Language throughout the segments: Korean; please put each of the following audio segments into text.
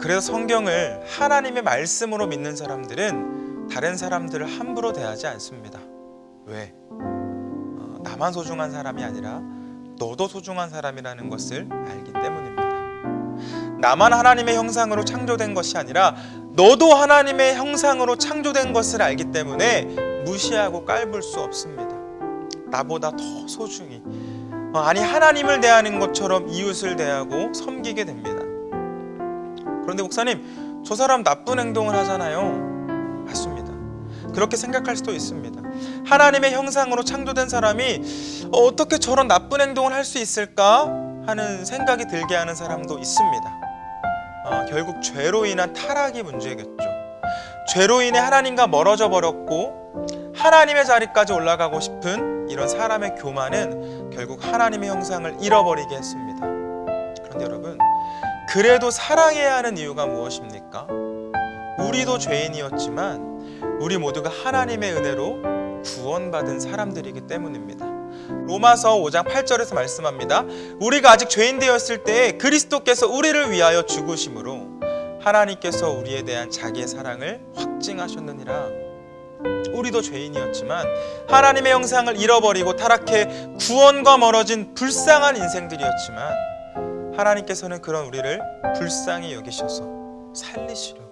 그래서 성경을 하나님의 말씀으로 믿는 사람들은 다른 사람들을 함부로 대하지 않습니다. 왜? 나만 소중한 사람이 아니라 너도 소중한 사람이라는 것을 알기 때문입니다. 나만 하나님의 형상으로 창조된 것이 아니라 너도 하나님의 형상으로 창조된 것을 알기 때문에 무시하고 깔볼 수 없습니다. 나보다 더 소중히, 아니 하나님을 대하는 것처럼 이웃을 대하고 섬기게 됩니다. 그런데 목사님, 저 사람 나쁜 행동을 하잖아요. 맞습니다. 그렇게 생각할 수도 있습니다. 하나님의 형상으로 창조된 사람이 어떻게 저런 나쁜 행동을 할 수 있을까 하는 생각이 들게 하는 사람도 있습니다. 결국 죄로 인한 타락이 문제겠죠. 죄로 인해 하나님과 멀어져 버렸고 하나님의 자리까지 올라가고 싶은 이런 사람의 교만은 결국 하나님의 형상을 잃어버리게 했습니다. 그런데 여러분, 그래도 사랑해야 하는 이유가 무엇입니까? 우리도 죄인이었지만 우리 모두가 하나님의 은혜로 구원받은 사람들이기 때문입니다. 로마서 5장 8절에서 말씀합니다. 우리가 아직 죄인 되었을 때 그리스도께서 우리를 위하여 죽으심으로 하나님께서 우리에 대한 자기의 사랑을 확증하셨느니라. 우리도 죄인이었지만 하나님의 형상을 잃어버리고 타락해 구원과 멀어진 불쌍한 인생들이었지만 하나님께서는 그런 우리를 불쌍히 여기셔서 살리시려고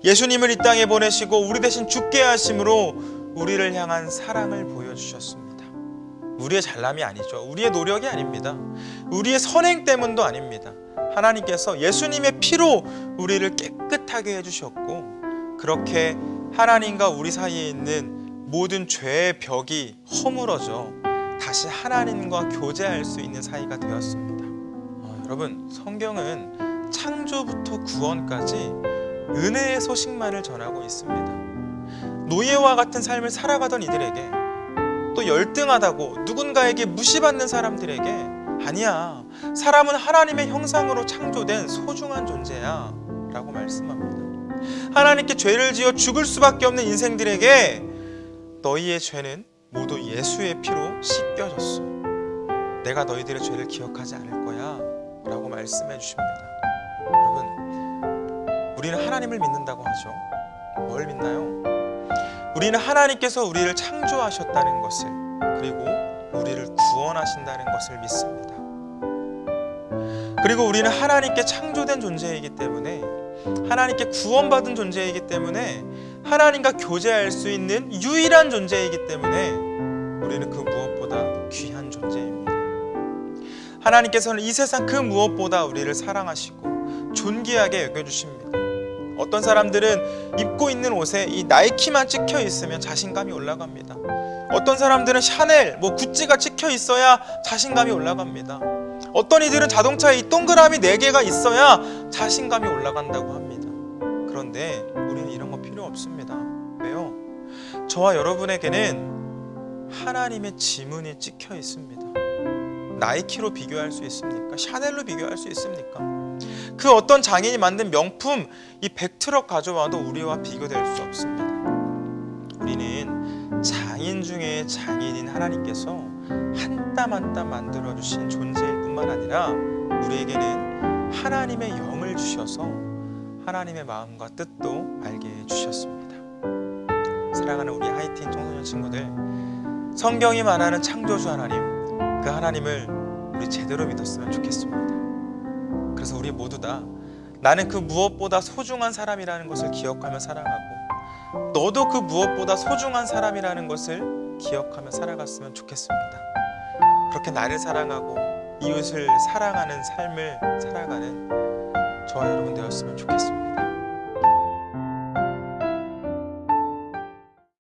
예수님을 이 땅에 보내시고 우리 대신 죽게 하심으로 우리를 향한 사랑을 보여주셨습니다. 우리의 잘남이 아니죠. 우리의 노력이 아닙니다. 우리의 선행 때문도 아닙니다. 하나님께서 예수님의 피로 우리를 깨끗하게 해주셨고 그렇게 하나님과 우리 사이에 있는 모든 죄의 벽이 허물어져 다시 하나님과 교제할 수 있는 사이가 되었습니다. 여러분, 성경은 창조부터 구원까지 은혜의 소식만을 전하고 있습니다. 노예와 같은 삶을 살아가던 이들에게, 또 열등하다고 누군가에게 무시받는 사람들에게, 아니야, 사람은 하나님의 형상으로 창조된 소중한 존재야 라고 말씀합니다. 하나님께 죄를 지어 죽을 수밖에 없는 인생들에게 너희의 죄는 모두 예수의 피로 씻겨졌어. 내가 너희들의 죄를 기억하지 않을 거야 라고 말씀해 주십니다. 여러분, 우리는 하나님을 믿는다고 하죠. 뭘 믿나요? 우리는 하나님께서 우리를 창조하셨다는 것을, 그리고 우리를 구원하신다는 것을 믿습니다. 그리고 우리는 하나님께 창조된 존재이기 때문에, 하나님께 구원받은 존재이기 때문에, 하나님과 교제할 수 있는 유일한 존재이기 때문에 우리는 그 무엇보다 귀한 존재입니다. 하나님께서는 이 세상 그 무엇보다 우리를 사랑하시고 존귀하게 여겨주십니다. 어떤 사람들은 입고 있는 옷에 이 나이키만 찍혀 있으면 자신감이 올라갑니다. 어떤 사람들은 샤넬, 구찌가 찍혀 있어야 자신감이 올라갑니다. 어떤 이들은 자동차에 이 동그라미 4개가 있어야 자신감이 올라간다고 합니다. 그런데 우리는 이런 거 필요 없습니다. 왜요? 저와 여러분에게는 하나님의 지문이 찍혀 있습니다. 나이키로 비교할 수 있습니까? 샤넬로 비교할 수 있습니까? 그 어떤 장인이 만든 명품 이 100트럭 가져와도 우리와 비교될 수 없습니다. 우리는 장인 중에 장인인 하나님께서 한 땀 한 땀 만들어주신 존재일 뿐만 아니라 우리에게는 하나님의 영을 주셔서 하나님의 마음과 뜻도 알게 해주셨습니다. 사랑하는 우리 하이틴 청소년 친구들, 성경이 말하는 창조주 하나님, 그 하나님을 우리 제대로 믿었으면 좋겠습니다. 그래서 우리 모두 다 나는 그 무엇보다 소중한 사람이라는 것을 기억하며 살아가고, 너도 그 무엇보다 소중한 사람이라는 것을 기억하며 살아갔으면 좋겠습니다. 그렇게 나를 사랑하고 이웃을 사랑하는 삶을 살아가는